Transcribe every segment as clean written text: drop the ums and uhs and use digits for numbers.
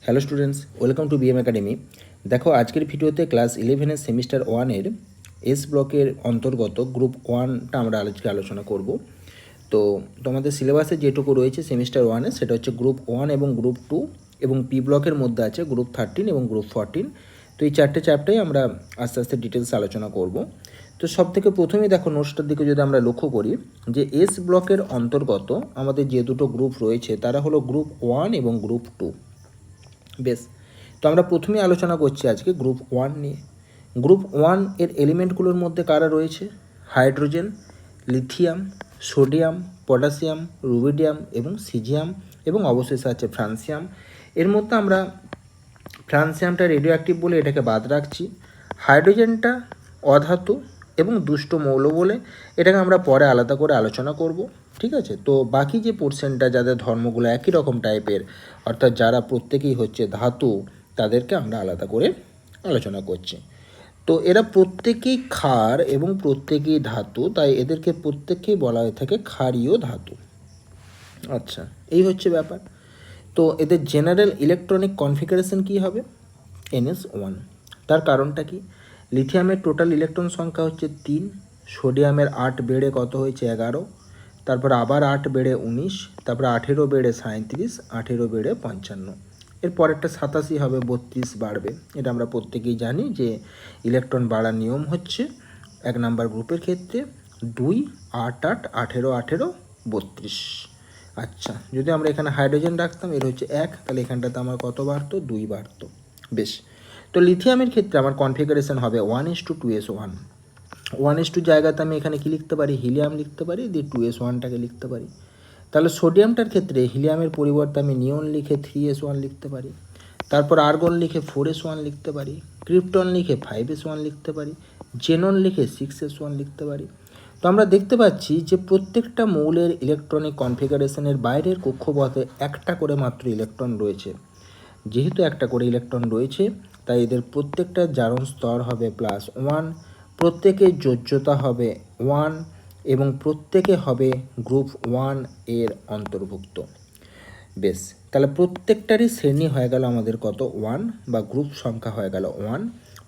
Hello students, welcome to BM academy. দেখো, আজকের ভিডিওতে ক্লাস 11-এর সেমিস্টার 1-এর এস ব্লকের অন্তর্গত গ্রুপ 1টা আমরা আজকে আলোচনা করব। তো তোমাদের সিলেবাসে যেটুকু রয়েছে সেমিস্টার 1-এ সেটা হচ্ছে গ্রুপ 1 এবং গ্রুপ 2 এবং পি ব্লকের মধ্যে আছে গ্রুপ 13 এবং গ্রুপ 14। তো এই চারটে চ্যাপ্টারে আমরা আস্তে আস্তে ডিটেলস আলোচনা করব। তো সব থেকে প্রথমেই দেখো নোটসটার দিকে যদি আমরা লক্ষ্য করি যে এস ব্লকের অন্তর্গত আমাদের যে দুটো গ্রুপ রয়েছে তারা হলো গ্রুপ 1 এবং গ্রুপ 2। বেশ, তো আমরা প্রথমেই আলোচনা করছি আজকে গ্রুপ 1 নিয়ে। গ্রুপ 1 এর এলিমেন্টগুলোর মধ্যে কারা রয়েছে? Hydrogen, lithium, sodium, potassium, rubidium এবং সিজিয়াম এবং অবশেষে আছে ফ্রান্সিয়াম। এর মধ্যে আমরা ফ্রান্সিয়ামটা রেডিও অ্যাক্টিভ বলে এটাকে বাদ রাখছি। হাইড্রোজেনটা অধাতু এবং দুষ্ট মৌল বলে এটাকে আমরা পরে আলাদা করে আলোচনা করব। ঠিক আছে, তো বাকি যে পোর্শনটা যাদের ধর্মগুলো একই রকম টাইপের, অর্থাৎ যারা প্রত্যেকেই হচ্ছে ধাতু, তাদেরকে আমরা আলাদা করে আলোচনা করছি। তো এরা প্রত্যেকেই ক্ষার এবং প্রত্যেকেই ধাতু, তাই এদেরকে প্রত্যেককেই বলা হয়ে থাকে ক্ষারীয় ধাতু। আচ্ছা, এই হচ্ছে ব্যাপার। তো এদের জেনারেল ইলেকট্রনিক কনফিগারেশন কী হবে? NS1। তার কারণটা কি? লিথিয়ামের টোটাল ইলেকট্রন সংখ্যা হচ্ছে 3, সোডিয়ামের 8 বেড়ে কত হয়েছে 11, তারপর আবার 8 বেড়ে 19, তারপর 18 বেড়ে 37, 18 বেড়ে 55, এরপর একটা 87 হবে, 32 বাড়বে। এটা আমরা প্রত্যেকেই জানি যে ইলেকট্রন বাড়ার নিয়ম হচ্ছে 1 নাম্বার গ্রুপের ক্ষেত্রে 2, 8, 8, 18, 18, 32। আচ্ছা, যদি আমরা এখানে হাইড্রোজেন রাখতাম, এর হচ্ছে 1, তাহলে এখানটাতে আমার কত বাড়তো? 2 বাড়তো। বেশ, তো লিথিয়ামের ক্ষেত্রে আমার কনফিগারেশন হবে 1:2s1। 1:2 জায়গাতে আমি এখানে কি লিখতে পারি? হিলিয়াম লিখতে পারি, দিয়ে 2s1টাকে লিখতে পারি। তাহলে সোডিয়ামটার ক্ষেত্রে হিলিয়ামের পরিবর্তে আমি নিয়ন লিখে 3s1 লিখতে পারি, তারপর আর্গন লিখে 4s1 লিখতে পারি, ক্রিপ্টন লিখে 5s1 লিখতে পারি, জেনন লিখে 6s1 লিখতে পারি। তো আমরা দেখতে পাচ্ছি যে প্রত্যেকটা মৌলের ইলেকট্রনিক কনফিগারেশনের বাইরের কক্ষপথে একটা করে মাত্র ইলেকট্রন রয়েছে। যেহেতু একটা করে ইলেকট্রন রয়েছে, তাই এদের প্রত্যেকটা জারণ স্তর হবে +1, প্রত্যেকের যোজ্যতা হবে 1 এবং প্রত্যেকে হবে গ্রুপ 1 এর অন্তর্ভুক্ত। বেশ, তাহলে প্রত্যেকটারই শ্রেণী হয়ে গেল আমাদের কত? 1, বা গ্রুপ সংখ্যা হয়ে গেল 1।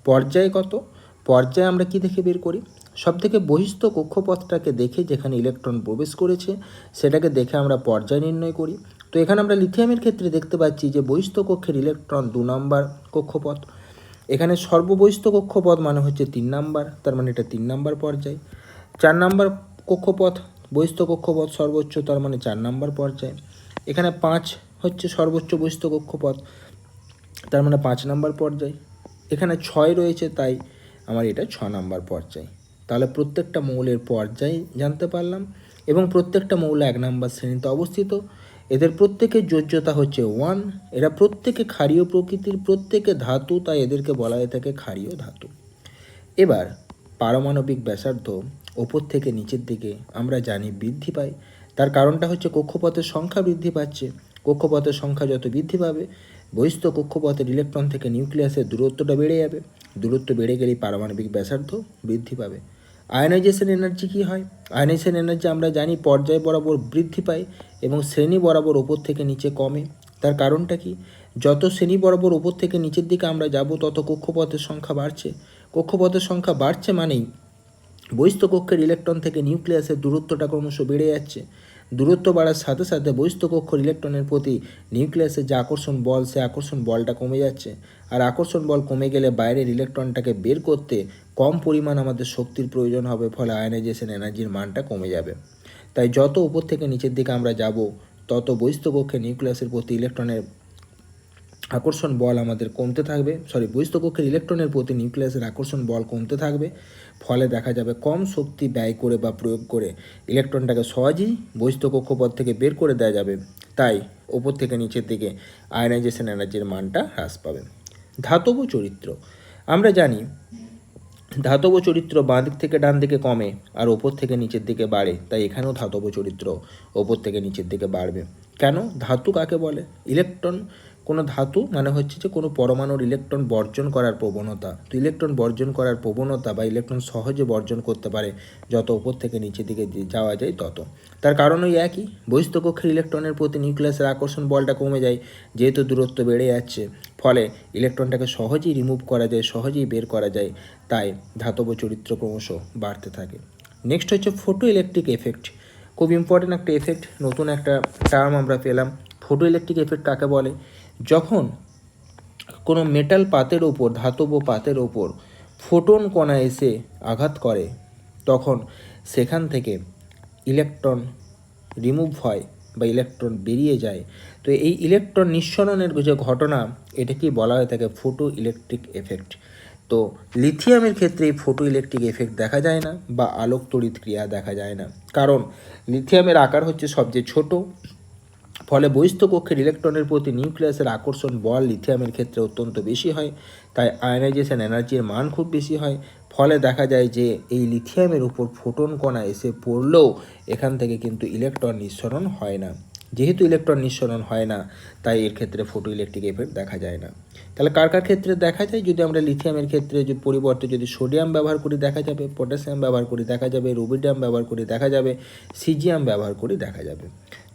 পর্যায় কত? পর্যায়ে আমরা কি দেখে বের করি? সবথেকে বহিস্থ কক্ষপথটাকে দেখে, যেখানে ইলেকট্রন প্রবেশ করেছে সেটাকে দেখে আমরা পর্যায় নির্ণয় করি। তো এখানে আমরা লিথিয়ামের ক্ষেত্রে দেখতে পাচ্ছি যে বহিস্থ কক্ষের ইলেকট্রন 2 নম্বর কক্ষপথ। এখানে সর্ববহিস্থ কক্ষপথ মানে হচ্ছে 3 নাম্বার, তার মানে এটা 3 নাম্বার পর্যায়। 4 নাম্বার কক্ষপথ, বহিস্থ কক্ষপথ সর্বোচ্চ, তার মানে 4 নাম্বার পর্যায়। এখানে 5 হচ্ছে সর্বোচ্চ বহিস্থ কক্ষপথ, তার মানে 5 নাম্বার পর্যায়। এখানে 6 রয়েছে, তাই আমার এটা 6 নাম্বার পর্যায়। তাহলে প্রত্যেকটা মৌলের পর্যায় জানতে পারলাম এবং প্রত্যেকটা মৌল 1 নাম্বার শ্রেণীতে অবস্থিত। এদের প্রত্যেকের যোজ্যতা হচ্ছে 1। এরা প্রত্যেকে ক্ষারীয় প্রকৃতির, প্রত্যেকে ধাতু, তাই এদেরকে বলা হয়ে থাকে ক্ষারীয় ধাতু। এবার পারমাণবিক ব্যাসার্ধ ওপর থেকে নিচের দিকে আমরা জানি বৃদ্ধি পায়। তার কারণটা হচ্ছে কক্ষপথের সংখ্যা বৃদ্ধি পাচ্ছে। কক্ষপথের সংখ্যা যত বৃদ্ধি পাবে, বহিস্থ কক্ষপথের ইলেকট্রন থেকে নিউক্লিয়াসের দূরত্বটা বেড়ে যাবে। দূরত্ব বেড়ে গেলেই পারমাণবিক ব্যাসার্ধ বৃদ্ধি পাবে। আয়নাইজেশন এনার্জি কী হয়? আয়নাইজেশন এনার্জি আমরা জানি পর্যায় বরাবর বৃদ্ধি পায় এবং শ্রেণী বরাবর ওপর থেকে নিচে কমে। তার কারণটা কি? যত শ্রেণী বরাবর ওপর থেকে নিচের দিকে আমরা যাব, তত কক্ষপথের সংখ্যা বাড়ছে। কক্ষপথের সংখ্যা বাড়ছে মানেই বহিস্থ কক্ষের ইলেকট্রন থেকে নিউক্লিয়াসের দূরত্বটা ক্রমশ বেড়ে যাচ্ছে। দূরত্ব বাড়ার সাথে সাথে বহিস্থ কক্ষের ইলেকট্রনের প্রতি নিউক্লিয়াসের যে আকর্ষণ বল, সে আকর্ষণ বলটা কমে যাচ্ছে। আর আকর্ষণ বল কমে গেলে বাইরের ইলেকট্রনটাকে বের করতে কম পরিমাণ আমাদের শক্তির প্রয়োজন হবে, ফলে আয়নাইজেশন এনার্জির মানটা কমে যাবে। তাই যত উপর থেকে নিচের দিকে আমরা যাব, তত বহিস্থ কক্ষের নিউক্লিয়াসের প্রতি ইলেকট্রনের আকর্ষণ বল আমাদের কমতে থাকবে, বহিস্থ কক্ষের ইলেকট্রনের প্রতি নিউক্লিয়াসের আকর্ষণ বল কমতে থাকবে। ফলে দেখা যাবে কম শক্তি ব্যয় করে বা প্রয়োগ করে ইলেকট্রনটাকে সহজেই বহিস্থ কক্ষপথ থেকে বের করে দেওয়া যাবে। তাই ওপর থেকে নিচের দিকে আয়নাইজেশন এনার্জির মানটা হ্রাস পাবে। ধাতব চরিত্র আমরা জানি ধাতব চরিত্র বাঁ দিক থেকে ডান দিকে কমে আর ওপর থেকে নিচের দিকে বাড়ে, তাই এখানেও ধাতব চরিত্র ওপর থেকে নিচের দিকে বাড়বে। কেন? ধাতু কাকে বলে? ইলেকট্রন কোনো ধাতু মানে হচ্ছে যে কোনো পরমাণুর ইলেকট্রন বর্জন করার প্রবণতা। তো ইলেকট্রন বর্জন করার প্রবণতা বা ইলেকট্রন সহজে বর্জন করতে পারে যত উপর থেকে নিচের দিকে যাওয়া যায় তত। তার কারণ ওই একই, বহিস্থকক্ষের ইলেকট্রনের প্রতি নিউক্লিয়াসের আকর্ষণ বলটা কমে যায়, যেহেতু দূরত্ব বেড়ে যাচ্ছে, ফলে ইলেকট্রনটাকে সহজেই রিমুভ করা যায়, সহজেই বের করা যায়, তাই ধাতব চরিত্র ক্রমশ বাড়তে থাকে। নেক্সট হচ্ছে ফটো ইলেকট্রিক এফেক্ট। খুব ইম্পর্টেন্ট একটা এফেক্ট, নতুন একটা টার্ম আমরা পেলাম। ফটো ইলেকট্রিক এফেক্ট কাকে বলে? যখন কোনো মেটাল পাতের ওপর, ধাতব পাতের ওপর ফোটন কণা এসে আঘাত করে, তখন সেখান থেকে ইলেকট্রন রিমুভ হয় বা ইলেকট্রন বেরিয়ে যায়। তো এই ইলেকট্রন নিঃসরণের যে ঘটনা, এটাকেই বলা হয়ে থাকে ফোটো ইলেকট্রিক এফেক্ট। তো লিথিয়ামের ক্ষেত্রে এই ফোটো ইলেকট্রিক এফেক্ট দেখা যায় না বা আলোক তড়িৎ ক্রিয়া দেখা যায় না, কারণ লিথিয়ামের আকার হচ্ছে সবচেয়ে ছোট, ফলে বহিস্থকক্ষের ইলেকট্রনের প্রতি নিউক্লিয়াসের আকর্ষণ বল লিথিয়ামের ক্ষেত্রে অত্যন্ত বেশি হয়, তাই আয়নাইজেশন এনার্জির মান খুব বেশি হয়। ফলে দেখা যায় যে এই লিথিয়ামের উপর ফোটন কণা এসে পড়লেও এখান থেকে কিন্তু ইলেকট্রন নিঃসরণ হয় না। যেহেতু ইলেকট্রন নিঃসরণ হয় না, তাই এর ক্ষেত্রে ফোটো ইলেকট্রিক এফেক্ট দেখা যায় না। তাহলে কার কার ক্ষেত্রে দেখা যায়? যদি আমরা লিথিয়ামের ক্ষেত্রে যে পরিবর্তে যদি সোডিয়াম ব্যবহার করি দেখা যাবে, পটাশিয়াম ব্যবহার করি দেখা যাবে, রুবিডিয়াম ব্যবহার করি দেখা যাবে, সিজিয়াম ব্যবহার করি দেখা যাবে।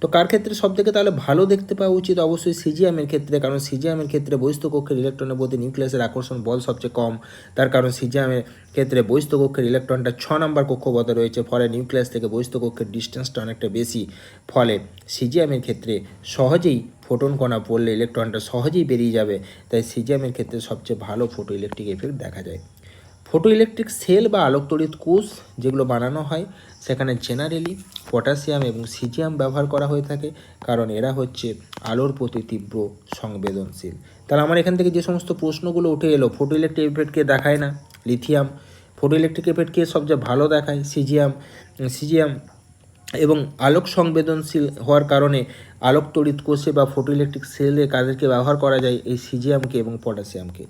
তো কার ক্ষেত্রে সবথেকে তাহলে ভালো দেখতে পাওয়া উচিত? অবশ্যই সিজিএমের ক্ষেত্রে, কারণ সিজিএমের ক্ষেত্রে বহিস্থকক্ষের ইলেকট্রনের প্রতি নিউক্লিয়াসের আকর্ষণ বল সবচেয়ে কম। তার কারণ সিজিএমের ক্ষেত্রে বহিস্থকক্ষের ইলেকট্রনটা 6 নম্বর কক্ষপথে রয়েছে, ফলে নিউক্লিয়াস থেকে বহিস্থকক্ষের ডিস্টেন্সটা অনেকটা বেশি, ফলে সিজিএমের ক্ষেত্রে সহজেই ফোটন কণা পড়লে ইলেকট্রনটা সহজেই বেরিয়ে যাবে, তাই সিজিএমের ক্ষেত্রে সবচেয়ে ভালো ফোটো ইলেকট্রিক এফেক্ট দেখা যায়। ফোটো ইলেকট্রিক সেল বা আলোক তড়িৎ কোষ যেগুলো বানানো হয়, সেখানে জেনারেলি পটাশিয়াম এবং সিজিয়াম ব্যবহার করা হয়ে থাকে, কারণ এরা হচ্ছে আলোর প্রতি তীব্র সংবেদনশীল। তাহলে আমার এখান থেকে যে সমস্ত প্রশ্নগুলো উঠে এলো, ফোটো ইলেকট্রিক এফেক্টকে দেখায় না লিথিয়াম, ফোটো ইলেকট্রিক এফেক্টকে সবচেয়ে ভালো দেখায় সিজিয়াম এবং আলোক সংবেদনশীল হওয়ার কারণে আলোক তড়িৎ কোষে বা ফোটো ইলেকট্রিক সেলে কাদেরকে ব্যবহার করা যায়? এই সিজিয়ামকে এবং পটাশিয়ামকে।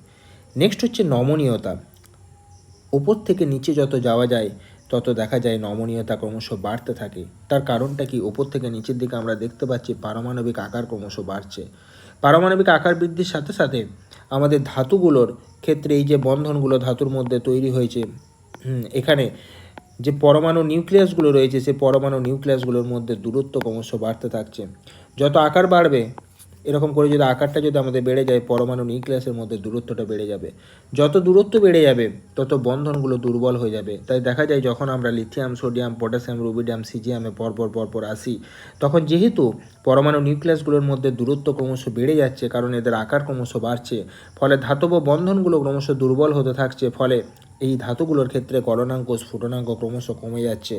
নেক্সট হচ্ছে নমনীয়তা। উপর থেকে নিচে যত যাওয়া যায় তত দেখা যায় নমনীয়তা ক্রমশ বাড়তে থাকে। তার কারণটা কি? উপর থেকে নিচের দিকে আমরা দেখতে পাচ্ছি পারমাণবিক আকার ক্রমশ বাড়ছে। পারমাণবিক আকার বৃদ্ধির সাথে সাথে আমাদের ধাতুগুলোর ক্ষেত্রে এই যে বন্ধনগুলো ধাতুর মধ্যে তৈরি হয়েছে, এখানে যে পরমাণু নিউক্লিয়াসগুলো রয়েছে, সে পরমাণু নিউক্লিয়াসগুলোর মধ্যে দূরত্ব ক্রমশ বাড়তে থাকছে। যত আকার বাড়বে, এরকম করে যদি আকারটা যদি আমাদের বেড়ে যায়, পরমাণু নিউক্লিয়াসের মধ্যে দূরত্বটা বেড়ে যাবে। যত দূরত্ব বেড়ে যাবে তত বন্ধনগুলো দুর্বল হয়ে যাবে। তাই দেখা যায় যখন আমরা লিথিয়াম, সোডিয়াম, পটাশিয়াম, রুবিডিয়াম, সিজিয়ামে পরপর আসি, তখন যেহেতু পরমাণু নিউক্লিয়াসগুলোর মধ্যে দূরত্ব ক্রমশ বেড়ে যাচ্ছে, কারণ এদের আকার ক্রমশ বাড়ছে, ফলে ধাতব বন্ধনগুলো ক্রমশ দুর্বল হতে থাকছে, ফলে এই ধাতুগুলোর ক্ষেত্রে গলনাঙ্ক, স্ফুটনাঙ্ক ক্রমশ কমে যাচ্ছে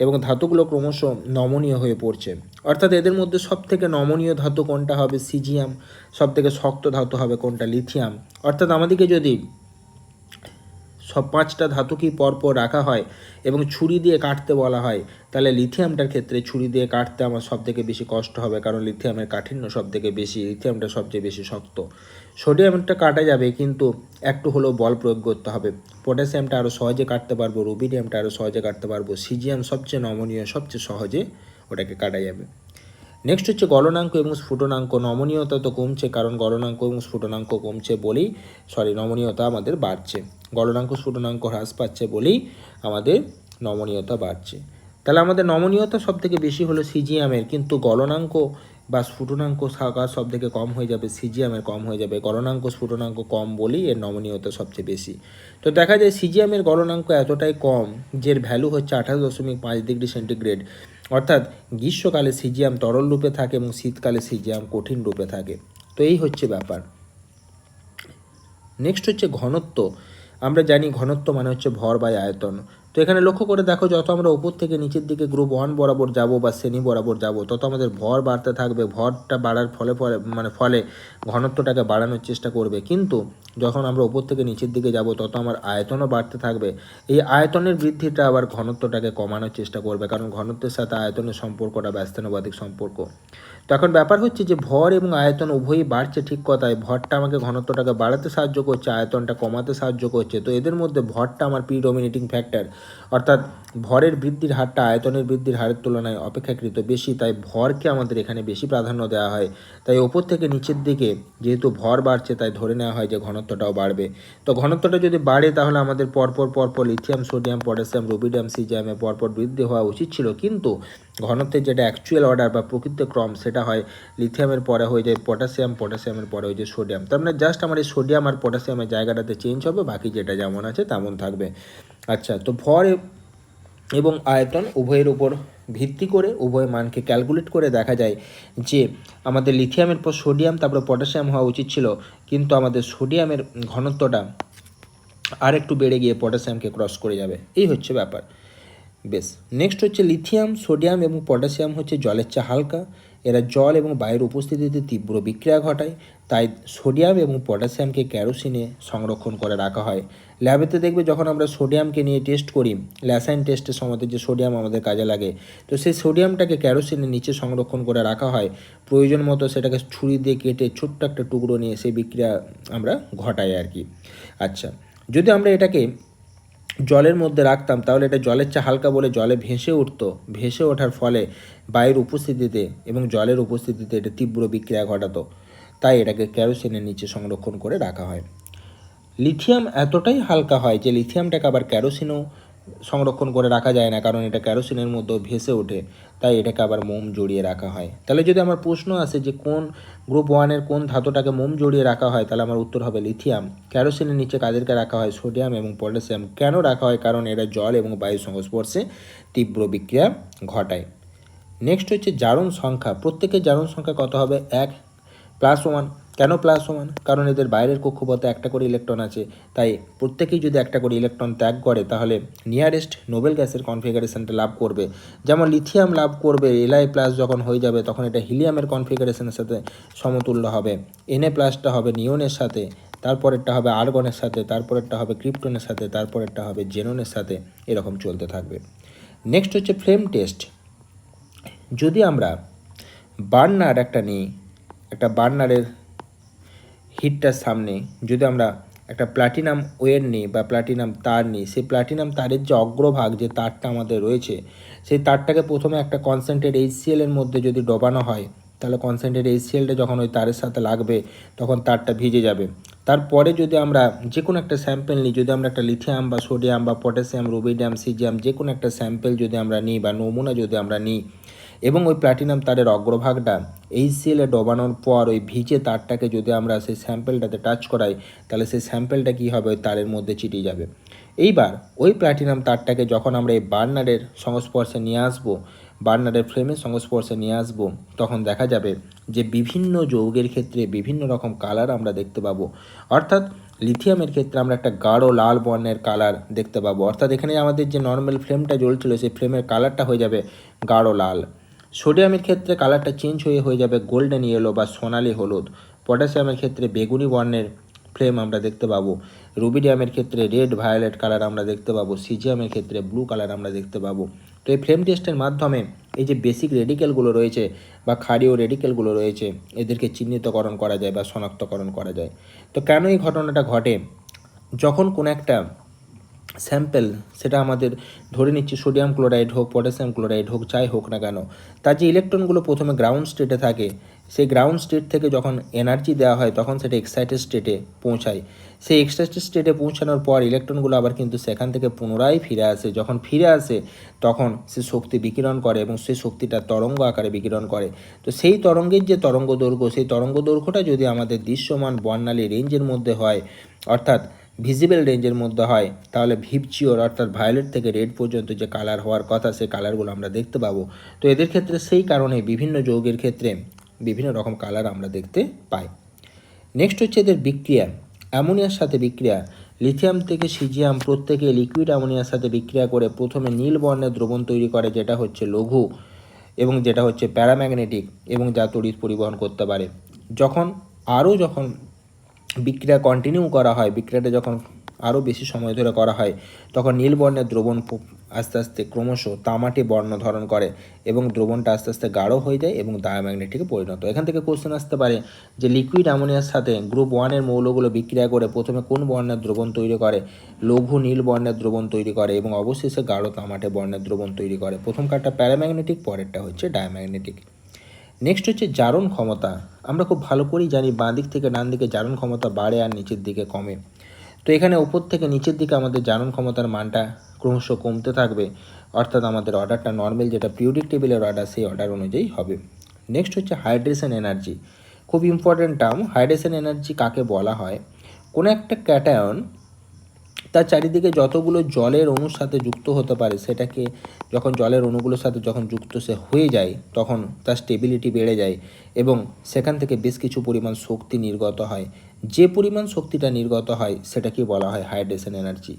এবং ধাতুগুলো ক্রমশ নমনীয় হয়ে পড়ছে। অর্থাৎ এদের মধ্যে সবথেকে নমনীয় ধাতু কোনটা হবে? সিজিয়াম। সবথেকে শক্ত ধাতু হবে কোনটা? লিথিয়াম। অর্থাৎ আমাদেরকে যদি সব 5টা ধাতুকেই পরপর রাখা হয় এবং ছুরি দিয়ে কাটতে বলা হয়, তাহলে লিথিয়ামটার ক্ষেত্রে ছুরি দিয়ে কাটতে আমার সবথেকে বেশি কষ্ট হবে, কারণ লিথিয়ামের কাঠিন্য সবথেকে বেশি, লিথিয়ামটা সবচেয়ে বেশি শক্ত। সোডিয়ামটা কাটা যাবে, কিন্তু একটু হলেও বল প্রয়োগ করতে হবে। পটাশিয়ামটা আরও সহজে কাটতে পারবো, রুবিডিয়ামটা আরও সহজে কাটতে পারবো, সিজিয়াম সবচেয়ে নমনীয়, সবচেয়ে সহজে ওটাকে কাটা যাবে। নেক্সট হচ্ছে গলনাঙ্ক এবং স্ফুটনাঙ্ক। নমনীয়তা তো কমছে, কারণ গলনাঙ্ক এবং স্ফুটনাঙ্ক কমছে বলেই নমনীয়তা আমাদের বাড়ছে। গলনাঙ্ক স্ফুটনাঙ্ক হ্রাস পাচ্ছে বলেই আমাদের নমনীয়তা বাড়ছে। তাহলে আমাদের নমনীয়তা সবথেকে বেশি হলো সিজিয়ামের, কিন্তু গলনাঙ্ক বা স্ফুটনাঙ্ক সবথেকে কম হয়ে যাবে, সিজিয়ামের কম হয়ে যাবে। গলনাঙ্ক স্ফুটনাঙ্ক কম বলেই এর নমনীয়তা সবচেয়ে বেশি। তো দেখা যায় সিজিয়ামের গলনাঙ্ক এতটাই কম যে এর ভ্যালু হচ্ছে 28.5 ডিগ্রি সেন্টিগ্রেড। অর্থাৎ গ্রীষ্মকালে সিজিয়াম তরল রূপে থাকে এবং শীতকালে সিজিয়াম কঠিন রূপে থাকে। তো এই হচ্ছে ব্যাপার। নেক্সট হচ্ছে ঘনত্ব। আমরা জানি ঘনত্ব মানে হচ্ছে ভর বাই আয়তন। তো এখানে লক্ষ্য করে দেখো, যত আমরা উপর থেকে নিচের দিকে গ্রুপ 1 বরাবর যাব বা শ্রেণী বরাবর যাব, তত আমাদের ভর বাড়তে থাকবে। ভরটা বাড়ার ফলে ঘনত্বটাকে বাড়ানোর চেষ্টা করবে, কিন্তু যখন আমরা উপর থেকে নিচের দিকে যাব তত আমার আয়তনও বাড়তে থাকবে। এই আয়তনের বৃদ্ধিটা আবার ঘনত্বটাকে কমানোর চেষ্টা করবে, কারণ ঘনত্বের সাথে আয়তনের সম্পর্কটা ব্যস্তানুপাতিক সম্পর্ক। তো এখন ব্যাপার হচ্ছে যে ভর এবং আয়তন উভয়ই বাড়ছে ঠিক কথায়, ভরটা আমাকে ঘনত্বটাকে বাড়াতে সাহায্য করছে, আয়তনটা কমাতে সাহায্য করছে। তো এদের মধ্যে ভরটা আমার প্রিডমিনেটিং ফ্যাক্টর, অর্থাৎ ভরের বৃদ্ধির হারটা আয়তনের বৃদ্ধির হারের তুলনায় অপেক্ষাকৃত বেশি, তাই ভরকে আমাদের এখানে বেশি প্রাধান্য দেওয়া হয়। তাই ওপর থেকে নিচের দিকে যেহেতু ভর বাড়ছে তাই ধরে নেওয়া হয় যে ঘনত্বটাও বাড়বে। তো ঘনত্বটা যদি বাড়ে তাহলে আমাদের পরপর লিথিয়াম, সোডিয়াম, পটাশিয়াম, রুবিডিয়াম, সিজিয়ামে পরপর বৃদ্ধি হওয়া উচিত ছিল, কিন্তু ঘনত্বের যেটা অ্যাকচুয়াল অর্ডার বা প্রকৃত ক্রম সেটা হয় লিথিয়ামের পরে হয়ে যায় পটাশিয়াম, পটাশিয়ামের পরে হয়ে যায় সোডিয়াম। তার মানে জাস্ট আমার এই সোডিয়াম আর পটাশিয়ামের জায়গাটাতে চেঞ্জ হবে, বাকি যেটা যেমন আছে তেমন থাকবে। আচ্ছা, তো ভর এবং আয়তন উভয়ের উপর ভিত্তি করে উভয় মানকে ক্যালকুলেট করে দেখা যায় যে আমাদের লিথিয়ামের পর সোডিয়াম তারপরে পটাশিয়াম হওয়া উচিত ছিল, কিন্তু আমাদের সোডিয়ামের ঘনত্বটা আর একটু বেড়ে গিয়ে পটাশিয়ামকে ক্রস করে যাবে। এই হচ্ছে ব্যাপার। বেশ, নেক্সট হচ্ছে লিথিয়াম, সোডিয়াম এবং পটাশিয়াম হচ্ছে জলের চেয়ে হালকা। এরা জল এবং বায়ুর উপস্থিতিতে তীব্র বিক্রিয়া ঘটায়, তাই সোডিয়াম এবং পটাশিয়ামকে ক্যারোসিনে সংরক্ষণ করে রাখা হয়। ল্যাবেতে দেখবে যখন আমরা সোডিয়ামকে নিয়ে টেস্ট করি, ল্যাসাইন টেস্টের সময় যে সোডিয়াম আমাদের কাজে লাগে, তো সেই সোডিয়ামটাকে ক্যারোসিনের নিচে সংরক্ষণ করে রাখা হয়। প্রয়োজন মতো সেটাকে ছুরি দিয়ে কেটে ছোট্ট একটা টুকরো নিয়ে সেই বিক্রিয়া আমরা ঘটাই আর কি। আচ্ছা, যদি আমরা এটাকে জলের মধ্যে রাখতাম তাহলে এটা জলের চেয়ে হালকা বলে জলে ভেসে উঠতো, ভেসে ওঠার ফলে বায়ুর উপস্থিতিতে এবং জলের উপস্থিতিতে এটা তীব্র বিক্রিয়া ঘটাতো, তাই এটাকে ক্যারোসিনের নিচে সংরক্ষণ করে রাখা হয়। লিথিয়াম এতটাই হালকা হয় যে লিথিয়ামটাকে আবার ক্যারোসিনও সংরক্ষণ করে রাখা যায় না, কারণ এটা ক্যারোসিনের মধ্যেও ভেসে ওঠে, তাই এটাকে আবার মোম জড়িয়ে রাখা হয়। তাহলে যদি আমার প্রশ্ন আসে যে কোন গ্রুপ ওয়ানের কোন ধাতুটাকে মোম জড়িয়ে রাখা হয়, তাহলে আমার উত্তর হবে লিথিয়াম। ক্যারোসিনের নিচে কাদেরকে রাখা হয়? সোডিয়াম এবং পটাশিয়াম। কেন রাখা হয়? কারণ এরা জল এবং বায়ু সংস্পর্শে তীব্র বিক্রিয়া ঘটায়। নেক্সট হচ্ছে জারণ সংখ্যা। প্রত্যেকের জারণ সংখ্যা কত হবে? 1 +1। কেন +1? কারণ এদের বাইরের কক্ষপথে একটা করে ইলেকট্রন আছে, তাই প্রত্যেকেই যদি একটা করে ইলেকট্রন ত্যাগ করে তাহলে নিয়ারেস্ট নোবেল গ্যাসের কনফিগারেশনটা লাভ করবে। যেমন লিথিয়াম লাভ করবে Li+ যখন হয়ে যাবে তখন এটা হিলিয়ামের কনফিগারেশনের সাথে সমতুল্য হবে। Na+টা হবে নিয়নের সাথে, তারপরেরটা হবে আর্গনের সাথে, তারপরেরটা হবে ক্রিপ্টনের সাথে, তারপরেরটা হবে জেননের সাথে, এরকম চলতে থাকবে। নেক্সট হচ্ছে ফ্লেম টেস্ট। যদি আমরা বার্নার একটা নিই, একটা বার্নারের হিটটার সামনে যদি আমরা একটা প্লাটিনাম ওয়্যার নিই বা প্লাটিনাম তার নিই, সেই প্লাটিনাম তারের যে অগ্রভাগ যে তারটা আমাদের রয়েছে, সেই তারটাকে প্রথমে একটা কনসেন্ট্রেট HCl এর মধ্যে যদি ডোবানো হয়, তাহলে কনসেন্ট্রেট HClটা যখন ওই তারের সাথে লাগবে তখন তারটা ভিজে যাবে। তারপরে যদি আমরা যে কোনো একটা স্যাম্পেল নিই, যদি আমরা একটা লিথিয়াম বা সোডিয়াম বা পটাশিয়াম, রুবিডিয়াম, সিজিয়াম যে কোনো একটা স্যাম্পেল যদি আমরা নিই বা নমুনা যদি আমরা নিই এবং ওই প্ল্যাটিনাম তারের অগ্রভাগটা HCl এ ডোবানোর পর ওই ভিজে তারটাকে যদি আমরা সেই স্যাম্পেলটাতে টাচ করাই, তাহলে সেই স্যাম্পেলটা কী হবে? ওই তারের মধ্যে চিটিয়ে যাবে। এইবার ওই প্ল্যাটিনাম তারটাকে যখন আমরা এই বার্নারের সংস্পর্শে নিয়ে আসবো, বার্নারের ফ্লেমের সংস্পর্শে নিয়ে আসবো, তখন দেখা যাবে যে বিভিন্ন যৌগের ক্ষেত্রে বিভিন্ন রকম কালার আমরা দেখতে পাবো। অর্থাৎ লিথিয়ামের ক্ষেত্রে আমরা একটা গাঢ় লাল বর্ণের কালার দেখতে পাবো, অর্থাৎ এখানে আমাদের যে নর্মাল ফ্লেমটা জ্বলছিল সেই ফ্লেমের কালারটা হয়ে যাবে গাঢ় লাল। সোডিয়ামের ক্ষেত্রে কালারটা চেঞ্জ হয়ে যাবে গোল্ডেন ইয়েলো বা সোনালি হলুদ। পটাশিয়ামের ক্ষেত্রে বেগুনি বর্ণের ফ্লেম আমরা দেখতে পাবো। রুবিডিয়ামের ক্ষেত্রে রেড ভায়োলেট কালার আমরা দেখতে পাবো। সিজিয়ামের ক্ষেত্রে ব্লু কালার আমরা দেখতে পাবো। তো এই ফ্লেম টেস্টের মাধ্যমে এই যে বেসিক রেডিক্যালগুলো রয়েছে বা ক্ষারীয় রেডিক্যালগুলো রয়েছে এদেরকে চিহ্নিতকরণ করা যায় বা শনাক্তকরণ করা যায়। তো কেন এই ঘটনাটা ঘটে? যখন কোনো একটা স্যাম্পেল, সেটা আমাদের ধরে নিচ্ছি সোডিয়াম ক্লোরাইড হোক, পটাশিয়াম ক্লোরাইড হোক, যাই হোক না কেন, তার যে ইলেকট্রনগুলো প্রথমে গ্রাউন্ড স্টেটে থাকে, সেই গ্রাউন্ড স্টেট থেকে যখন এনার্জি দেওয়া হয় তখন সেটা এক্সাইটেড স্টেটে পৌঁছায়। সেই এক্সাইটেড স্টেটে পৌঁছানোর পর ইলেকট্রনগুলো আবার কিন্তু সেখান থেকে পুনরায় ফিরে আসে। যখন ফিরে আসে তখন সে শক্তি বিকিরণ করে এবং সেই শক্তিটা তরঙ্গ আকারে বিকিরণ করে। তো সেই তরঙ্গের যে তরঙ্গ দৈর্ঘ্য, সেই তরঙ্গ দৈর্ঘ্যটা যদি আমাদের দৃশ্যমান বর্ণালী রেঞ্জের মধ্যে হয়, অর্থাৎ ভিজিবল রেঞ্জের মধ্যে হয়, তাহলে ভিপচিওর অর্থাৎ ভায়োলেট থেকে রেড পর্যন্ত যে কালার হওয়ার কথা সেই কালারগুলো আমরা দেখতে পাবো। তো এদের ক্ষেত্রে সেই কারণে বিভিন্ন যৌগের ক্ষেত্রে বিভিন্ন রকম কালার আমরা দেখতে পাই। নেক্সট হচ্ছে এদের বিক্রিয়া। অ্যামোনিয়ার সাথে বিক্রিয়া। লিথিয়াম থেকে সিজিয়াম প্রত্যেকে লিকুইড অ্যামোনিয়ার সাথে বিক্রিয়া করে প্রথমে নীল বর্ণের দ্রবণ তৈরি করে, যেটা হচ্ছে লঘু এবং যেটা হচ্ছে প্যারাম্যাগনেটিক এবং যা তড়িৎ পরিবহন করতে পারে। যখন বিক্রিয়া কন্টিনিউ করা হয়, বিক্রিয়াটা যখন আরও বেশি সময় ধরে করা হয়, তখন নীল বর্ণের দ্রবণ আস্তে আস্তে ক্রমশ তামাটে বর্ণ ধারণ করে এবং দ্রবণটা আস্তে আস্তে গাঢ় হয়ে যায় এবং ডায়াম্যাগনেটিকে পরিণত। এখান থেকে কোশ্চেন আসতে পারে যে লিকুইড অ্যামোনিয়ার সাথে গ্রুপ 1-এর মৌলগুলো বিক্রিয়া করে প্রথমে কোন বর্ণের দ্রবণ তৈরি করে? লঘু নীল বর্ণের দ্রবণ তৈরি করে এবং অবশেষে গাঢ় তামাটে বর্ণের দ্রবণ তৈরি করে। প্রথম কার্ডটা প্যারাম্যাগনেটিক, পরেরটা হচ্ছে ডায়াম্যাগনেটিক। নেক্সট হচ্ছে জারণ ক্ষমতা। আমরা খুব ভালো করেই জানি বাঁ দিক থেকে ডান দিকে জারণ ক্ষমতা বাড়ে আর নিচের দিকে কমে। তো এখানে উপর থেকে নিচের দিকে আমাদের জারণ ক্ষমতার মানটা ক্রমশ কমতে থাকবে, অর্থাৎ আমাদের অর্ডারটা নর্মাল যেটা পিরিয়ডিক টেবিলের অর্ডার সেই অর্ডার অনুযায়ী হবে। নেক্সট হচ্ছে হাইড্রেশন এনার্জি। খুব ইম্পর্ট্যান্ট টার্ম। হাইড্রেশন এনার্জি কাকে বলা হয়? কোনো একটা ক্যাটায়ন তার চারিদিকে যতগুলো জলের অণুর সাথে যুক্ত হতে পারে, সেটাকে যখন জলের অণুগুলোর সাথে যখন যুক্ত সে হয়ে যায় তখন তার স্টেবিলিটি বেড়ে যায় এবং সেখান থেকে বেশ কিছু পরিমাণ শক্তি নির্গত হয়। যে পরিমাণ শক্তিটা নির্গত হয় সেটাকে বলা হয় হাইড্রেশন এনার্জি।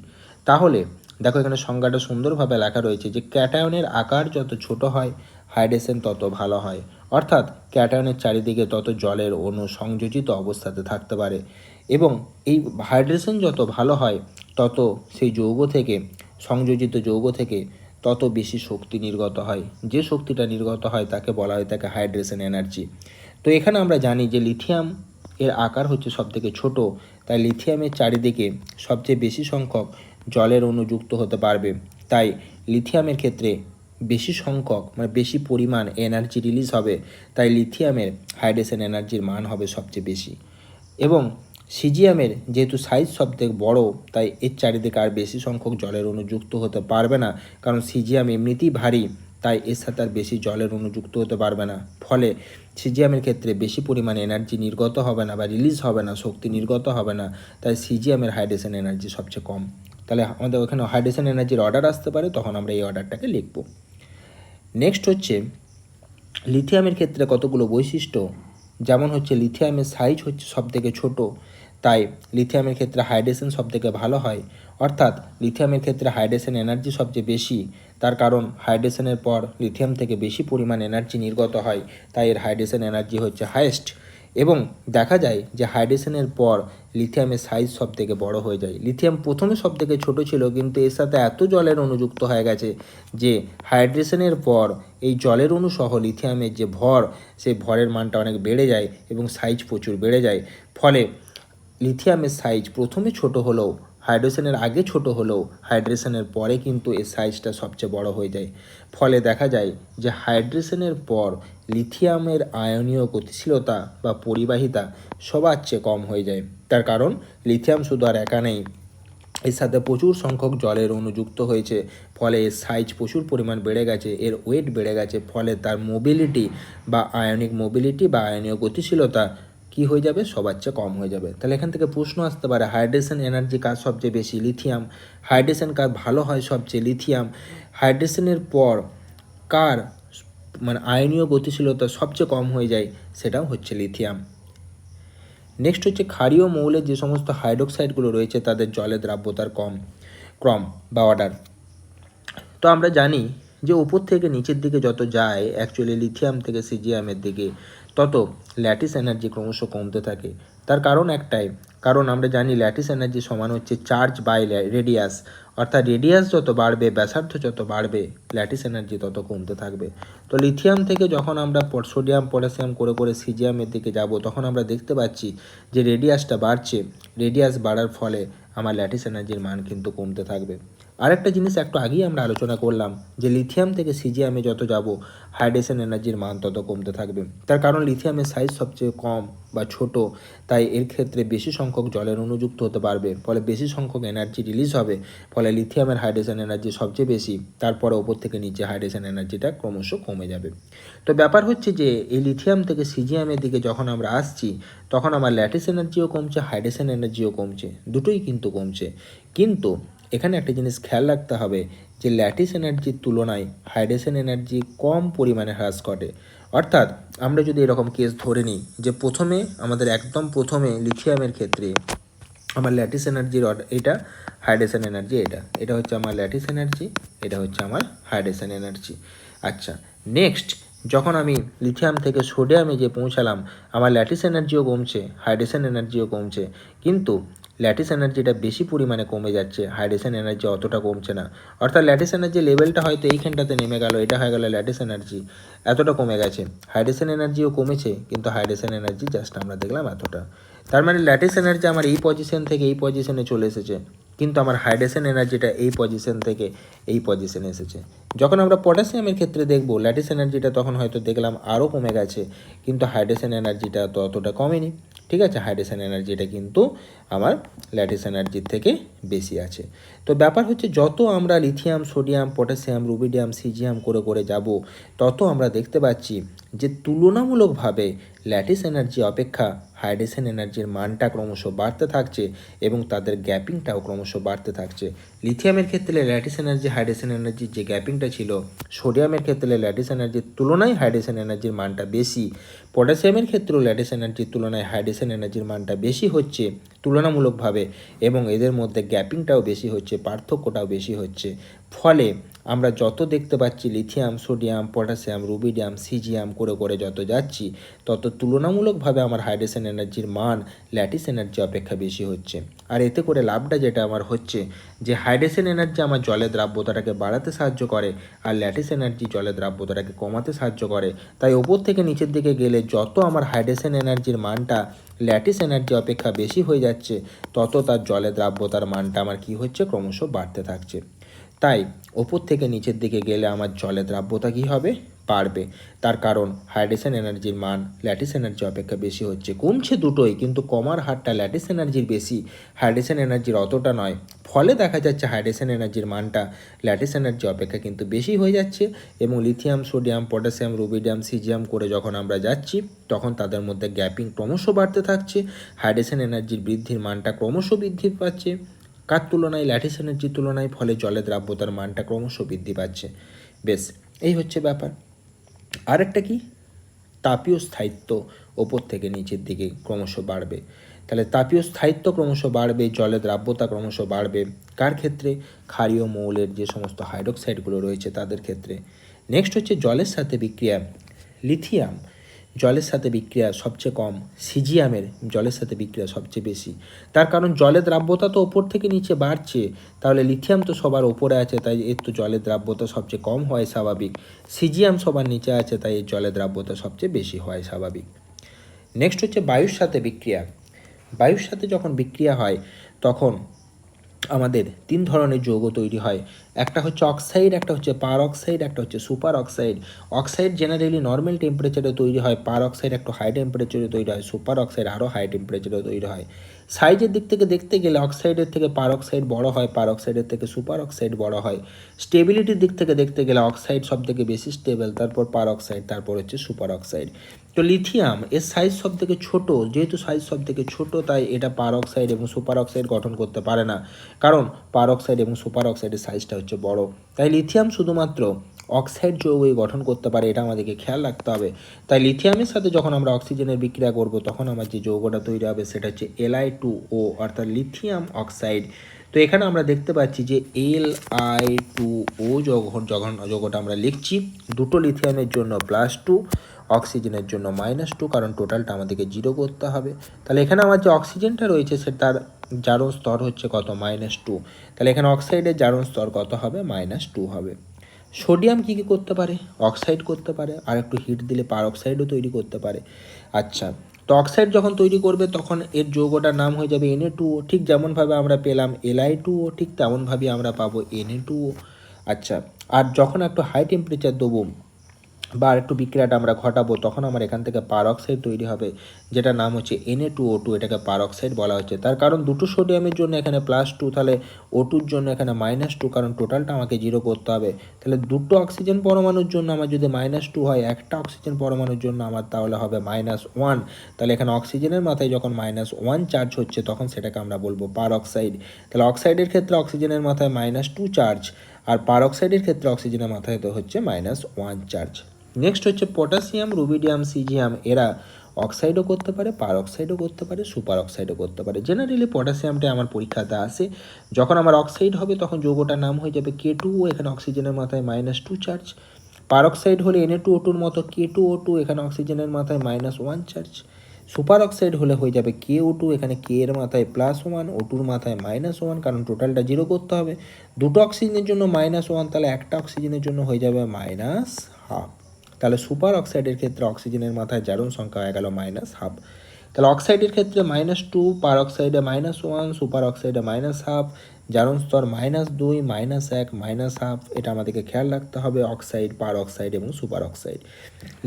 তাহলে দেখো এখানে সংজ্ঞাটা সুন্দরভাবে লেখা রয়েছে যে ক্যাটায়নের আকার যত ছোট হয় হাইড্রেশন তত ভালো হয়, অর্থাৎ ক্যাটায়নের চারিদিকে তত জলের অণু সংযোজিত অবস্থাতে থাকতে পারে এবং এই হাইড্রেশন যত ভালো হয় তত সেই যৌগ থেকে, সংযোজিত যৌগ থেকে তত বেশি শক্তি নির্গত হয়। যে শক্তিটা নির্গত হয় তাকে বলা হয় তাকে হাইড্রেশন এনার্জি। তো এখানে আমরা জানি যে লিথিয়াম এর আকার হচ্ছে সবথেকে ছোট, তাই লিথিয়ামের চারিদিকে সবচেয়ে বেশি সংখ্যক জলের অণু যুক্ত হতে পারবে, তাই লিথিয়ামের ক্ষেত্রে বেশি সংখ্যক মানে বেশি পরিমাণ এনার্জি রিলিজ হবে, তাই লিথিয়ামের হাইড্রেশন এনার্জির মান হবে সবচেয়ে বেশি। এবং সিজিয়ামের যেহেতু সাইজ সবথেকে বড়, তাই এর চারিদিকে আর বেশি সংখ্যক জলের অণু যুক্ত হতে পারবে না, কারণ সিজিয়াম এমনিতেই ভারী, তাই এর সাথে আর বেশি জলের অণু যুক্ত হতে পারবে না। ফলে সিজিয়ামের ক্ষেত্রে বেশি পরিমাণে এনার্জি নির্গত হবে না বা রিলিজ হবে না, শক্তি নির্গত হবে না, তাই সিজিয়ামের হাইড্রেশন এনার্জি সবচেয়ে কম। তাহলে আমাদের ওখানে হাইড্রেশন এনার্জির অর্ডার আসতে পারে, তখন আমরা এই অর্ডারটাকে লিখব। নেক্সট হচ্ছে লিথিয়ামের ক্ষেত্রে কতগুলো বৈশিষ্ট্য, যেমন হচ্ছে লিথিয়ামের সাইজ হচ্ছে সবথেকে ছোট, তাই লিথিয়ামের ক্ষেত্রে হাইড্রেশন সবথেকে ভালো হয়, অর্থাৎ লিথিয়ামের ক্ষেত্রে হাইড্রেশন এনার্জি সবচেয়ে বেশি, তার কারণ হাইড্রেশনের পর লিথিয়াম থেকে বেশি পরিমাণ এনার্জি নির্গত হয়, তাই এর হাইড্রেশন এনার্জি হচ্ছে হাইয়েস্ট। এবং দেখা যায় যে হাইড্রেশনের পর লিথিয়ামের সাইজ সবথেকে বড় হয়ে যায়। লিথিয়াম প্রথমে সবথেকে ছোট ছিল, কিন্তু এর সাথে এত জলের অণু যুক্ত হয়ে গেছে যে হাইড্রেশনের পর এই জলের অণু সহ লিথিয়ামের যে ভর, সেই ভরের মানটা অনেক বেড়ে যায় এবং সাইজ প্রচুর বেড়ে যায়। ফলে লিথিয়ামের সাইজ প্রথমে ছোট হলেও, হাইড্রেশনের আগে ছোট হলেও হাইড্রেশনের পরে কিন্তু এর সাইজটা সবচেয়ে বড় হয়ে যায়। ফলে দেখা যায় যে হাইড্রেশনের পর লিথিয়ামের আয়নীয় গতিশীলতা বা পরিবাহিতা সবার চেয়ে কম হয়ে যায়। তার কারণ লিথিয়াম শুধু আর একা নেই, এর সাথে প্রচুর সংখ্যক জলের অণু যুক্ত হয়েছে, ফলে এর সাইজ প্রচুর পরিমাণ বেড়ে গেছে, এর ওয়েট বেড়ে গেছে, ফলে তার মোবিলিটি বা আয়নিক মোবিলিটি বা আয়নীয় গতিশীলতা কি হয়ে যাবে? সবার চেয়ে কম হয়ে যাবে। তাহলে এখান থেকে প্রশ্ন আসতে পারে হাইড্রেশন এনার্জি কার সবচেয়ে বেশি? লিথিয়াম। হাইড্রেশন কার ভালো হয়? সবচেয়ে লিথিয়াম। হাইড্রেশনের পর কার মানে আয়নীয় গতিশীলতা সবচেয়ে কম হয়ে যায়? সেটাও হচ্ছে লিথিয়াম। নেক্সট হচ্ছে ক্ষারীয় মৌলের যে সমস্ত হাইড্রোক্সাইডগুলো রয়েছে তাদের জলে দ্রাব্যতার ক্রম বা অর্ডার। তো আমরা জানি যে উপর থেকে নিচের দিকে যত যায় অ্যাকচুয়ালি লিথিয়াম থেকে সিজিয়ামের দিকে তত ল্যাটিস এনার্জি ক্রমশ কমতে থাকে। তার কারণ একটাই, কারণ আমরা জানি ল্যাটিস এনার্জি সমান হচ্ছে চার্জ বাই রেডিয়াস, অর্থাৎ রেডিয়াস যত বাড়বে, ব্যাসার্ধ যত বাড়বে, ল্যাটিস এনার্জি তত কমতে থাকবে। তো লিথিয়াম থেকে যখন আমরা সোডিয়াম পটাশিয়াম করে করে সিজিয়ামের দিকে যাব, তখন আমরা দেখতে পাচ্ছি যে রেডিয়াসটা বাড়ছে, রেডিয়াস বাড়ার ফলে আমার ল্যাটিস এনার্জির মান কিন্তু কমতে থাকবে। আরেকটা জিনিস একটু আগেই আমরা আলোচনা করলাম যে লিথিয়াম থেকে সিজিয়ামে যত যাব হাইড্রেশন এনার্জির মান তত কমতে থাকবে। তার কারণ লিথিয়ামের সাইজ সবচেয়ে কম বা ছোট, তাই এর ক্ষেত্রে বেশি সংখ্যক জলের অণু যুক্ত হতে পারবে, ফলে বেশি সংখ্যক এনার্জি রিলিজ হবে, ফলে লিথিয়ামের হাইড্রেশন এনার্জি সবচেয়ে বেশি, তারপরে ওপর থেকে নিচে হাইড্রেশন এনার্জিটা ক্রমশ কমে যাবে। তো ব্যাপার হচ্ছে যে এই লিথিয়াম থেকে সিজিয়ামের দিকে যখন আমরা আসছি, তখন আমার ল্যাটিস এনার্জিও কমছে, হাইড্রেশন এনার্জিও কমছে, দুটোই কিন্তু কমছে। কিন্তু এখানে একটা জিনিস খেয়াল রাখতে হবে যে ল্যাটিস এনার্জির তুলনায় হাইড্রেশন এনার্জি কম পরিমাণে হ্রাস ঘটে। অর্থাৎ আমরা যদি এরকম কেস ধরে নিই যে প্রথমে আমাদের একদম প্রথমে লিথিয়ামের ক্ষেত্রে আমার ল্যাটিস এনার্জির এটা, হাইড্রেশন এনার্জি এটা হচ্ছে আমার ল্যাটিস এনার্জি, এটা হচ্ছে আমার হাইড্রেশন এনার্জি। আচ্ছা, নেক্সট যখন আমি লিথিয়াম থেকে সোডিয়ামে যে পৌঁছালাম, আমার ল্যাটিস এনার্জিও কমছে, হাইড্রেশন এনার্জিও কমছে, কিন্তু ল্যাটিস এনার্জিটা বেশি পরিমাণে কমে যাচ্ছে, হাইড্রেশন এনার্জি অতটা কমছে না। অর্থাৎ ল্যাটিস এনার্জি লেভেলটা হয়তো এইখানটাতে নেমে গেল, এটা হয়ে গেল ল্যাটিস এনার্জি এতটা কমে গেছে, হাইড্রেশন এনার্জিও কমেছে, কিন্তু হাইড্রেশন এনার্জি জাস্ট আমরা দেখলাম এতটা। তার মানে ল্যাটিস এনার্জি আমার এই পজিশন থেকে এই পজিশনে চলে এসেছে, কিন্তু আমার হাইড্রেশন এনার্জিটা এই পজিশন থেকে এই পজিশনে এসেছে। যখন আমরা পটাশিয়ামের ক্ষেত্রে দেখব ল্যাটিস এনার্জিটা তখন হয়তো দেখলাম আরও কমে গেছে, কিন্তু হাইড্রেশন এনার্জিটা তো অতটা কমেনি। ঠিক আছে, হাইড্রেশন এনার্জিটা কিন্তু আমার ল্যাটিস এনার্জির থেকে বেশি আছে। তো ব্যাপার হচ্ছে যত আমরা lithium, sodium, potassium, rubidium, caesium করে করে যাব, তত আমরা দেখতে পাচ্ছি যে তুলনামূলকভাবে ল্যাটিস এনার্জি অপেক্ষা হাইড্রেশন এনার্জির মানটা ক্রমশ বাড়তে থাকছে এবং তাদের গ্যাপিংটাও ক্রমশ বাড়তে থাকছে। লিথিয়ামের ক্ষেত্রে ল্যাটিস এনার্জি হাইড্রেশন এনার্জির যে গ্যাপিংটা ছিল, সোডিয়ামের ক্ষেত্রে ল্যাটিস এনার্জির তুলনায় হাইড্রেশন এনার্জির মানটা বেশি, পটাশিয়ামের ক্ষেত্রেও ল্যাটিস এনার্জির তুলনায় হাইড্রেশন এনার্জির মানটা বেশি হচ্ছে তুলনামূলকভাবে, এবং এদের মধ্যে গ্যাপিংটাও বেশি হচ্ছে, পার্থক্যটাও বেশি হচ্ছে। ফলে আমরা যত দেখতে পাচ্ছি lithium, sodium, potassium, rubidium, caesium করে করে যত যাচ্ছি, তত তুলনামূলকভাবে আমার হাইড্রেশন এনার্জির মান ল্যাটিস এনার্জি অপেক্ষা বেশি হচ্ছে। আর এতে করে লাভটা যেটা আমার হচ্ছে, যে হাইড্রেশন এনার্জি আমার জলের দ্রাব্যতাটাকে বাড়াতে সাহায্য করে, আর ল্যাটিস এনার্জি জলের দ্রাব্যতাটাকে কমাতে সাহায্য করে। তাই ওপর থেকে নিচের দিকে গেলে যত আমার হাইড্রেশন এনার্জির মানটা ল্যাটিস এনার্জি অপেক্ষা বেশি হয়ে যাচ্ছে, তত তার জলের দ্রাব্যতার মানটা আমার কী হচ্ছে, ক্রমশ বাড়তে থাকছে। তাই ওপর থেকে নিচের দিকে গেলে আমার জলের দ্রাব্যতা কী হবে, বাড়বে। তার কারণ হাইড্রেশন এনার্জির মান ল্যাটিস এনার্জি অপেক্ষা বেশি হচ্ছে। কমছে দুটোই, কিন্তু কমার হারটা ল্যাটিস এনার্জির বেশি, হাইড্রেশন এনার্জির অতটা নয়। ফলে দেখা যাচ্ছে হাইড্রেশন এনার্জির মানটা ল্যাটিস এনার্জি অপেক্ষা কিন্তু বেশি হয়ে যাচ্ছে, এবং lithium, sodium, potassium, rubidium, caesium করে যখন আমরা যাচ্ছি, তখন তাদের মধ্যে গ্যাপিং ক্রমশ বাড়তে থাকছে, হাইড্রেশন এনার্জির বৃদ্ধির মানটা ক্রমশ বৃদ্ধি পাচ্ছে কার তুলনায়, ল্যাটিস এনার্জির তুলনায়। ফলে জলের দ্রাব্যতার মানটা ক্রমশ বৃদ্ধি পাচ্ছে। বেশ, এই হচ্ছে ব্যাপার। আরেকটা কি, তাপীয় স্থায়িত্ব ওপর থেকে নিচের দিকে ক্রমশ বাড়বে। তাহলে তাপীয় স্থায়িত্ব ক্রমশ বাড়বে, জলের দ্রাব্যতা ক্রমশ বাড়বে। কার ক্ষেত্রে? ক্ষারীয় মৌলের যে সমস্ত হাইড্রোক্সাইডগুলো রয়েছে তাদের ক্ষেত্রে। নেক্সট হচ্ছে জলের সাথে বিক্রিয়া। লিথিয়াম জলের সাথে বিক্রিয়া সবচেয়ে কম, সিজিয়ামের জলের সাথে বিক্রিয়া সবচেয়ে বেশি। তার কারণ জলের দ্রাব্যতা তো ওপর থেকে নিচে বাড়ছে, তাহলে লিথিয়াম তো সবার ওপরে আছে, তাই এর তো জলের দ্রাব্যতা সবচেয়ে কম হয় স্বাভাবিক। সিজিয়াম সবার নিচে আছে, তাই এর জলের দ্রাব্যতা সবচেয়ে বেশি হয় স্বাভাবিক। নেক্সট হচ্ছে বায়ুর সাথে বিক্রিয়া। বায়ুর সাথে যখন বিক্রিয়া হয়, তখন আমাদের তিন ধরনের যৌগ তৈরি হয়। একটা হচ্ছে অক্সাইড, একটা হচ্ছে পার অক্সাইড, একটা হচ্ছে superoxide. Oxide generally normal টেম্পারেচারে তৈরি হয়, পার অক্সাইড একটু হাই টেম্পারেচারে তৈরি হয়, সুপার অক্সাইড আরও হাই টেম্পারেচারে তৈরি হয়। সাইজের দিক থেকে দেখতে গেলে অক্সাইডের থেকে পার অক্সাইড বড় হয়, পার অক্সাইডের থেকে সুপার অক্সাইড বড় হয়। স্টেবিলিটির দিক থেকে দেখতে গেলে অক্সাইড সব থেকে বেশি স্টেবল, তারপর পার অক্সাইড, তারপর হচ্ছে সুপার অক্সাইড। তো লিথিয়াম এর সাইজ সব থেকে ছোটো, যেহেতু সাইজ সব থেকে ছোটো, তাই এটা পার অক্সাইড এবং সুপার অক্সাইড গঠন করতে পারে না, কারণ পার অক্সাইড এবং সুপার অক্সাইডের সাইজটা হচ্ছে বড়। তাই লিথিয়াম শুধুমাত্র অক্সাইড যৌগই গঠন করতে পারে, এটা আমাদেরকে খেয়াল রাখতে হবে। তাই লিথিয়ামের সাথে যখন আমরা অক্সিজেনের বিক্রিয়া করব, তখন আমার যে যৌগটা তৈরি হবে সেটা হচ্ছে Li2O, অর্থাৎ লিথিয়াম অক্সাইড। তো এখানে আমরা দেখতে পাচ্ছি যে Li2O যৌগটা আমরা লিখছি, দুটো লিথিয়ামের জন্য +2, অক্সিজেনের জন্য -2, কারণ টোটালটা আমাদেরকে 0 করতে হবে। তাহলে এখানে আমার যে অক্সিজেনটা রয়েছে সেটার জারণ স্তর হচ্ছে কত, -2। তাহলে এখানে অক্সাইডের জারণ স্তর কত হবে, -2 হবে। সোডিয়াম কী কী করতে পারে? অক্সাইড করতে পারে, আর একটু হিট দিলে পার অক্সাইডও তৈরি করতে পারে। আচ্ছা, তো অক্সাইড যখন তৈরি করবে তখন এর যৌগটার নাম হয়ে যাবে Na2O। ঠিক যেমনভাবে আমরা পেলাম Li2O, ঠিক তেমনভাবেই আমরা পাবো Na2O। আচ্ছা, আর যখন একটু হাই টেম্পারেচার দেবো বা আর একটু বিক্রিয়াটা আমরা ঘটাবো, তখন আমার এখান থেকে পার অক্সাইড তৈরি হবে, যেটা নাম হচ্ছে Na2O2। এটাকে পার অক্সাইড বলা হচ্ছে, তার কারণ দুটো সোডিয়ামের জন্য এখানে +2, তাহলে O2-র জন্য এখানে -2, কারণ টোটালটা আমাকে 0 করতে হবে। তাহলে দুটো অক্সিজেন পরমাণুর জন্য আমার যদি -2 হয়, একটা অক্সিজেন পরমাণুর জন্য আমার তাহলে হবে -1। তাহলে এখানে অক্সিজেনের মাথায় যখন -1 চার্জ হচ্ছে, তখন সেটাকে আমরা বলবো পার অক্সাইড। তাহলে অক্সাইডের ক্ষেত্রে অক্সিজেনের মাথায় -2 চার্জ, আর পার অক্সাইডের ক্ষেত্রে অক্সিজেনের মাথায় তো হচ্ছে -1 চার্জ। নেক্সট হচ্ছে পটাশিয়াম, রুবিডিয়াম, সিজিয়াম। এরা অক্সাইডও করতে পারে, পার অক্সাইডও করতে পারে, সুপার অক্সাইডও করতে পারে। জেনারেলি পটাশিয়ামটা আমার পরীক্ষাতে আসে। যখন আমার অক্সাইড হবে তখন যৌগটার নাম হয়ে যাবে K2O, এখানে অক্সিজেনের মাথায় -2 চার্জ। পার অক্সাইড হলে Na2O2-র মতো K2O2, এখানে অক্সিজেনের মাথায় -1 চার্জ। সুপার অক্সাইড হলে হয়ে যাবে KO2, এখানে K এর মাথায় +1, O2-র মাথায় -1, কারণ টোটালটা 0 করতে হবে। দুটো অক্সিজেনের জন্য -1, তাহলে একটা অক্সিজেনের জন্য হয়ে যাবে -12। তাহলে সুপার অক্সাইডের ক্ষেত্রে অক্সিজেনের মাথায় জারণ সংখ্যা হয়ে গেল -12। তাহলে অক্সাইডের ক্ষেত্রে -2, পার অক্সাইডে -1, সুপার অক্সাইডে -12, জারণ স্তর -2, -1, -12। এটা আমাদেরকে খেয়াল রাখতে হবে অক্সাইড, পার অক্সাইড এবং সুপার অক্সাইড।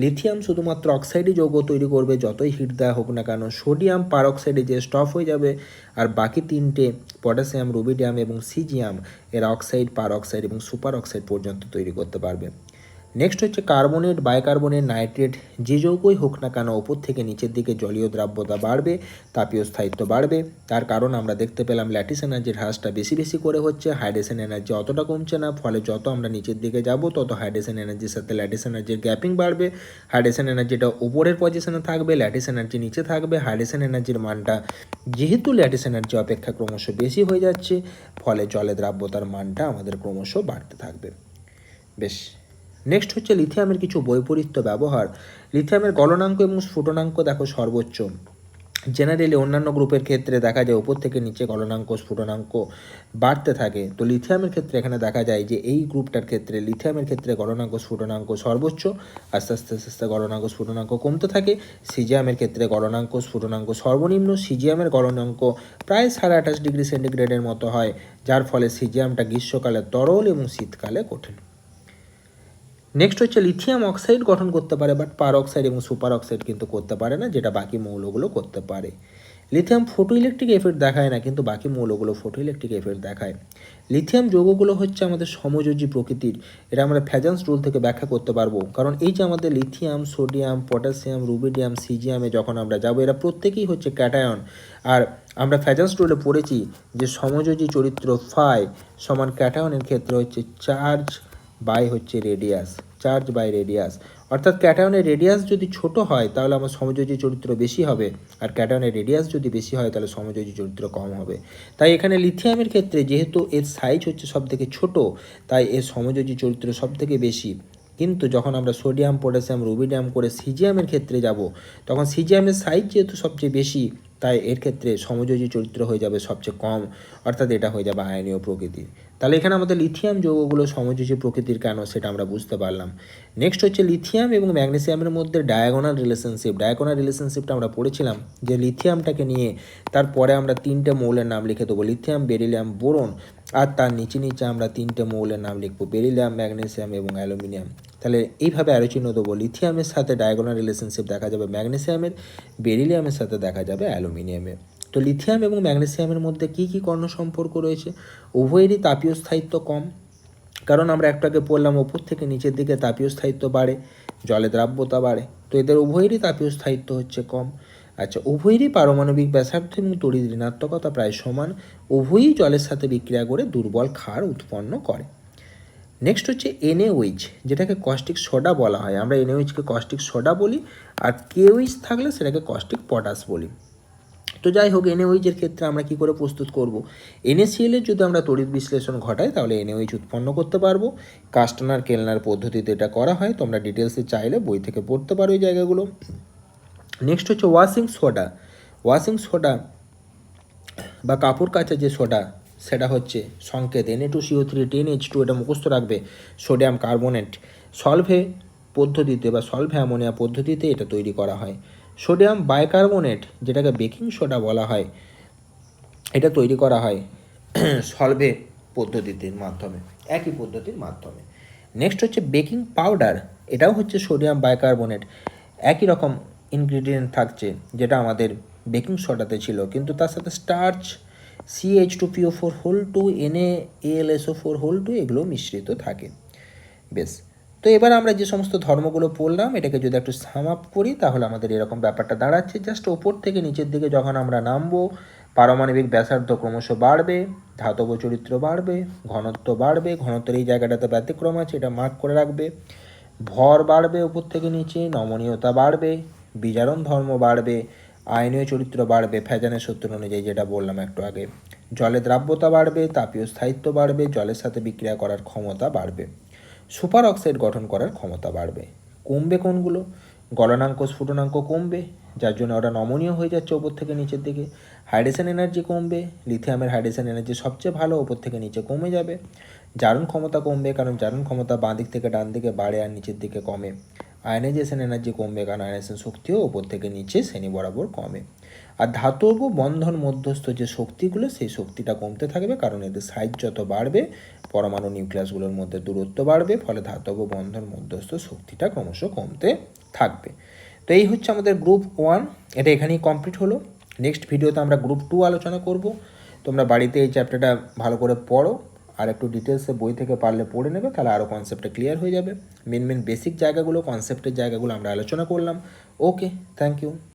লিথিয়াম শুধুমাত্র অক্সাইডই যৌগ তৈরি করবে যতই হিট দেওয়া হোক না কেন। সোডিয়াম পার অক্সাইডে যে স্টপ হয়ে যাবে, আর বাকি তিনটে পটাশিয়াম, রুবিডিয়াম এবং সিজিয়াম এরা অক্সাইড, পার অক্সাইড এবং সুপার অক্সাইড পর্যন্ত তৈরি করতে পারবে। নেক্সট হচ্ছে কার্বনেট, বাইকার্বনেট, নাইট্রেট, যে যৌগই হোক না কেন ওপর থেকে নিচের দিকে জলীয় দ্রাব্যতা বাড়বে, তাপীয় স্থায়িত্ব বাড়বে। তার কারণ আমরা দেখতে পেলাম ল্যাটিস এনার্জির হ্রাসটা বেশি বেশি করে হচ্ছে, হাইড্রেশন এনার্জি অতটা কমছে না। ফলে যত আমরা নিচের দিকে যাব তত হাইড্রেশন এনার্জির সাথে ল্যাটিস এনার্জির গ্যাপিং বাড়বে। হাইড্রেশন এনার্জিটা উপরের পজিশনে থাকবে, ল্যাটিস এনার্জি নিচে থাকবে। হাইড্রেশন এনার্জির মানটা যেহেতু ল্যাটিস এনার্জি অপেক্ষা ক্রমশ বেশি হয়ে যাচ্ছে, ফলে জলে দ্রাব্যতার মানটা আমাদের ক্রমশ বাড়তে থাকবে। বেশ, নেক্সট হচ্ছে লিথিয়ামের কিছু বৈপরীত্য ব্যবহার। লিথিয়ামের গলনাঙ্ক এবং স্ফুটনাঙ্ক দেখো সর্বোচ্চ। জেনারেলি অন্যান্য গ্রুপের ক্ষেত্রে দেখা যায় উপর থেকে নিচে গলনাঙ্ক, স্ফুটনাঙ্ক বাড়তে থাকে। তো লিথিয়ামের ক্ষেত্রে এখানে দেখা যায় যে এই গ্রুপটার ক্ষেত্রে, লিথিয়ামের ক্ষেত্রে গলনাঙ্ক, স্ফুটনাঙ্ক সর্বোচ্চ, আস্তে আস্তে আস্তে আস্তে গলনাঙ্ক, স্ফুটনাঙ্ক কমতে থাকে। সিজিয়ামের ক্ষেত্রে গলনাঙ্ক, স্ফুটনাঙ্ক সর্বনিম্ন। সিজিয়ামের গলনাঙ্ক প্রায় 28.5 ডিগ্রি সেন্টিগ্রেডের মতো হয়, যার ফলে সিজিয়ামটা গ্রীষ্মকালে তরল এবং শীতকালে কঠিন। নেক্সট হচ্ছে লিথিয়াম অক্সাইড গঠন করতে পারে, বাট পার অক্সাইড এবং সুপার অক্সাইড কিন্তু করতে পারে না, যেটা বাকি মৌলগুলো করতে পারে। লিথিয়াম ফটো ইলেকট্রিক এফেক্ট দেখায় না, কিন্তু বাকি মৌলগুলো ফটো ইলেকট্রিক এফেক্ট দেখায়। লিথিয়াম যৌগগুলো হচ্ছে আমাদের সমযোজী প্রকৃতির। এটা আমরা ফ্যাজান্স রুল থেকে ব্যাখ্যা করতে পারবো, কারণ এই যে আমাদের লিথিয়াম, সোডিয়াম, পটাশিয়াম, রুবিডিয়াম, সিজিয়ামে যখন আমরা যাবো, এরা প্রত্যেকেই হচ্ছে ক্যাটায়ন। আর আমরা ফ্যাজান্স রুলে পড়েছি যে সমযোজী চরিত্র ফাই সমান ক্যাটায়নের ক্ষেত্রে হচ্ছে চার্জ বাই হচ্ছে রেডিয়াস, চার্জ বাই রেডিয়াস। অর্থাৎ ক্যাটায়নের রেডিয়াস যদি ছোট হয় তাহলে আমার সমযোজী চরিত্র বেশি হবে, আর ক্যাটায়নের রেডিয়াস যদি বেশি হয় তাহলে সমযোজী চরিত্র কম হবে। তাই এখানে লিথিয়ামের ক্ষেত্রে যেহেতু এর সাইজ হচ্ছে সব থেকে ছোটো, তাই এর সমযোজী চরিত্র সব থেকে বেশি। কিন্তু যখন আমরা সোডিয়াম, পটাশিয়াম, রুবিডিয়াম করে সিজিয়ামের ক্ষেত্রে যাব, তখন সিজিয়ামের সাইজ যেহেতু সবচেয়ে বেশি, তাই এর ক্ষেত্রে সমযোজী চরিত্র হয়ে যাবে সবচেয়ে কম, অর্থাৎ এটা হয়ে যাবে আয়নীয় প্রকৃতির। তাহলে এখানে আমাদের লিথিয়াম যৌগগুলো সমযোজী প্রকৃতির কেন সেটা আমরা বুঝতে পারলাম। নেক্সট হচ্ছে লিথিয়াম এবং ম্যাগনেসিয়ামের মধ্যে ডায়াগোনাল রিলেশনশিপ। ডায়াগোনাল রিলেশনশিপটা আমরা পড়েছিলাম যে লিথিয়ামটাকে নিয়ে তারপরে আমরা তিনটে মৌলের নাম লিখে দেবো, লিথিয়াম, বেরিলিয়াম, বোরন। আর তার নিচে নিচে আমরা তিনটে মৌলের নাম লিখবো, বেরিলিয়াম, ম্যাগনেসিয়াম এবং অ্যালুমিনিয়াম। তাহলে এইভাবে অ্যারোচিহ্ন দেবো। লিথিয়ামের সাথে ডায়াগোনাল রিলেশনশিপ দেখা যাবে ম্যাগনেসিয়ামের, বেরিলিয়ামের সাথে দেখা যাবে অ্যালুমিনিয়ামের। তো লিথিয়াম এবং ম্যাগনেসিয়ামের মধ্যে কী কী কর্ণ সম্পর্ক রয়েছে? উভয়েরই তাপীয় স্থায়িত্ব কম, কারণ আমরা একটু আগে পড়লাম ওপর থেকে নিচের দিকে তাপীয় স্থায়িত্ব বাড়ে, জলে দ্রাব্যতা বাড়ে। তো এদের উভয়েরই তাপীয় স্থায়িত্ব হচ্ছে কম। আচ্ছা, উভয়েরই পারমাণবিক ব্যাসার্ধ এবং তড়িৎ ঋণাত্মকতা প্রায় সমান। উভয়ই জলের সাথে বিক্রিয়া করে দুর্বল ক্ষার উৎপন্ন করে। নেক্সট হচ্ছে NaOH, যেটাকে কস্টিক সোডা বলা হয়। আমরা NaOHকে কস্টিক সোডা বলি, আর KOH থাকলে সেটাকে কস্টিক পটাশ বলি। তো যাই হোক, NaOH এর ক্ষেত্রে আমরা কী করে প্রস্তুত করব? NaCl এর যদি আমরা তড়িৎ বিশ্লেষণ ঘটাই তাহলে NaOH উৎপন্ন করতে পারবো। কাস্টনার কেলনার পদ্ধতিতে এটা করা হয়, তোমরা ডিটেলসে চাইলে বই থেকে পড়তে পারো এই জায়গাগুলো। নেক্সট হচ্ছে ওয়াশিং সোডা। ওয়াশিং সোডা বা কাপড় কাচা যে সোডা, সেটা হচ্ছে সংকেত Na2CO3 10H2, এটা মুখস্থ রাখবে। সোডিয়াম কার্বনেট সলভে পদ্ধতিতে বা সলভে অ্যামোনিয়া পদ্ধতিতে এটা তৈরি করা হয়। সোডিয়াম বাইকার্বনেট, যেটাকে বেকিং সোডা বলা হয়, এটা তৈরি করা হয় সলভে পদ্ধতির মাধ্যমে, একই পদ্ধতির মাধ্যমে। নেক্সট হচ্ছে বেকিং পাউডার, এটাও হচ্ছে সোডিয়াম বাইকার্বনেট, একই রকম ইনগ্রিডিয়েন্ট থাকছে যেটা আমাদের বেকিং সোডাতে ছিল, কিন্তু তার সাথে স্টার্চ, CH2PO4 2, NaAlSO4 2 এগুলো মিশ্রিত থাকে। বেশ, তো এবার আমরা যে সমস্ত ধর্মগুলো পড়লাম এটাকে যদি একটু সাম আপ করি তাহলে আমাদের এরকম ব্যাপারটা দাঁড়াচ্ছে। জাস্ট ওপর থেকে নিচের দিকে যখন আমরা নামবো, পারমাণবিক ব্যাসার্ধ ক্রমশ বাড়বে, ধাতব চরিত্র বাড়বে, ঘনত্ব বাড়বে। ঘনত্বের এই জায়গাটাতে ব্যতিক্রম আছে, এটা মার্ক করে রাখবে। ভর বাড়বে উপর থেকে নিচে, নমনীয়তা বাড়বে, বিজারণ ধর্ম বাড়বে, আয়নীয় চরিত্র বাড়বে ফ্যাজানের সূত্র অনুযায়ী, যেটা বললাম একটু আগে। জলে দ্রাব্যতা বাড়বে, তাপীয় স্থায়িত্ব বাড়বে, জলের সাথে বিক্রিয়া করার ক্ষমতা বাড়বে, সুপার অক্সাইড গঠন করার ক্ষমতা বাড়বে। কমবে কোনগুলো? গলনাঙ্ক, স্ফুটনাঙ্ক কমবে, যার জন্য ওরা নমনীয় হয়ে যাচ্ছে ওপর থেকে নিচের দিকে। হাইড্রেশন এনার্জি কমবে, লিথিয়ামের হাইড্রেশন এনার্জি সবচেয়ে ভালো, ওপর থেকে নিচে কমে যাবে। জারণ ক্ষমতা কমবে, কারণ জারণ ক্ষমতা বাঁ দিক থেকে ডান দিকে বাড়ে আর নিচের দিকে কমে। আয়নাইজেশন এনার্জি কমবে, কারণ আয়নাইজেশন শক্তিও ওপর থেকে নিচে শ্রেণী বরাবর কমে। আর ধাতব বন্ধন মধ্যস্থ যে শক্তিগুলো, সেই শক্তিটা কমতে থাকবে, কারণ এদের সাইজ যত বাড়বে পরমাণু নিউক্লিয়াসগুলোর মধ্যে দূরত্ব বাড়বে, ফলে ধাতব বন্ধন মধ্যস্থ শক্তিটা ক্রমশ কমতে থাকবে। তো এই হচ্ছে আমাদের গ্রুপ 1, এটা এখানেই কমপ্লিট হলো। নেক্সট ভিডিওতে আমরা গ্রুপ 2 আলোচনা করব। তোমরা বাড়িতে এই চ্যাপ্টারটা ভালো করে পড়ো, আর একটু ডিটেলসে বই থেকে পারলে পড়ে নেবে, তাহলে আরও কনসেপ্টটা ক্লিয়ার হয়ে যাবে। মেন বেসিক জায়গাগুলো, কনসেপ্টের জায়গাগুলো আমরা আলোচনা করলাম। ওকে, থ্যাংক ইউ।